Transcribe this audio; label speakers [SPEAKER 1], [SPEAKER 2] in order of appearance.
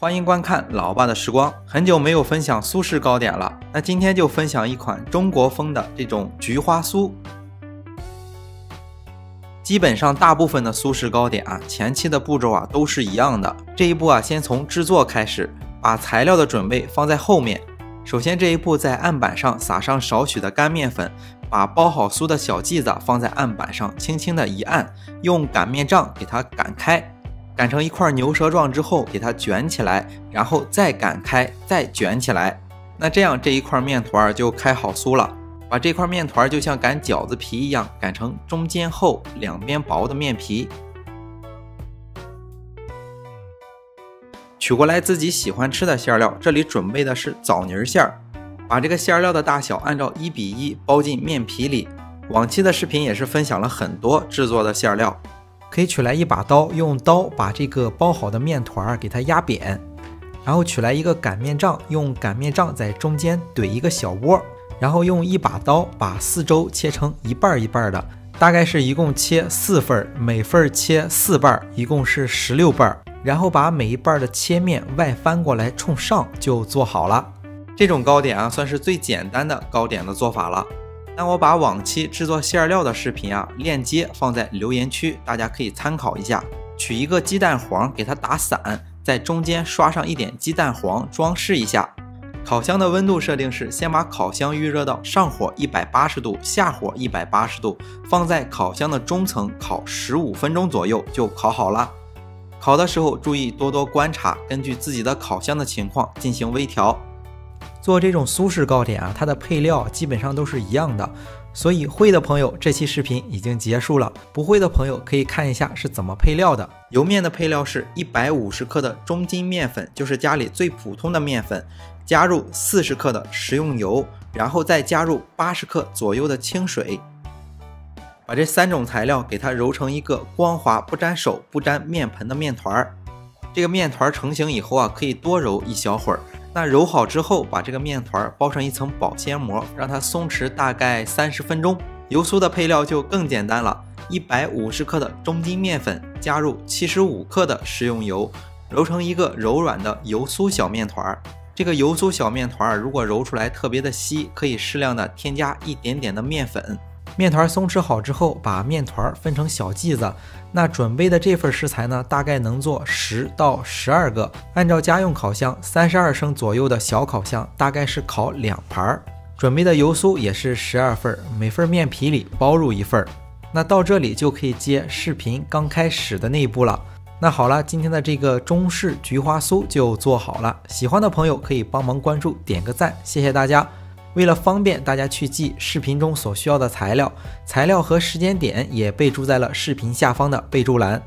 [SPEAKER 1] 欢迎观看老爸的时光。很久没有分享苏式糕点了，那今天就分享一款中国风的这种菊花酥。基本上大部分的苏式糕点前期的步骤都是一样的。这一步先从制作开始，把材料的准备放在后面。首先这一步在案板上撒上少许的干面粉，把包好酥的小剂子放在案板上，轻轻的一按，用擀面杖给它擀开。擀成一块牛舌状之后，给它卷起来，然后再擀开，再卷起来。那这样这一块面团就开好酥了。把这块面团就像擀饺子皮一样，擀成中间厚、两边薄的面皮。取过来自己喜欢吃的馅料，这里准备的是枣泥馅儿。把这个馅料的大小按照1:1包进面皮里。往期的视频也是分享了很多制作的馅料。可以取来一把刀，用刀把这个包好的面团给它压扁，然后取来一个擀面杖，用擀面杖在中间怼一个小窝，然后用一把刀把四周切成一半一半的，大概是一共切4份，每份切4瓣，一共是16瓣，然后把每一瓣的切面外翻过来冲上就做好了。这种糕点算是最简单的糕点的做法了。那我把往期制作馅料的视频链接放在留言区，大家可以参考一下。取一个鸡蛋黄给它打散，在中间刷上一点鸡蛋黄装饰一下。烤箱的温度设定是先把烤箱预热到上火180度，下火180度，放在烤箱的中层烤15分钟左右就烤好了。烤的时候注意多多观察，根据自己的烤箱的情况进行微调。做这种苏式糕点它的配料基本上都是一样的，所以会的朋友这期视频已经结束了，不会的朋友可以看一下是怎么配料的。油面的配料是150克的中筋面粉，就是家里最普通的面粉，加入40克的食用油，然后再加入80克左右的清水。把这3种材料给它揉成一个光滑不沾手不沾面盆的面团。这个面团成型以后可以多揉一小会儿。那揉好之后，把这个面团包上一层保鲜膜，让它松弛大概30分钟。油酥的配料就更简单了，150克的中筋面粉，加入75克的食用油，揉成一个柔软的油酥小面团。这个油酥小面团如果揉出来特别的稀，可以适量的添加一点点的面粉。面团松弛好之后，把面团分成小剂子。那准备的这份食材呢，大概能做10到12个。按照家用烤箱32升左右的小烤箱，大概是烤2盘。准备的油酥也是12份，每份面皮里包入1份。那到这里就可以接视频刚开始的那一步了。那好了，今天的这个中式菊花酥就做好了。喜欢的朋友可以帮忙关注，点个赞，谢谢大家。为了方便大家去记视频中所需要的材料和时间点也备注在了视频下方的备注栏。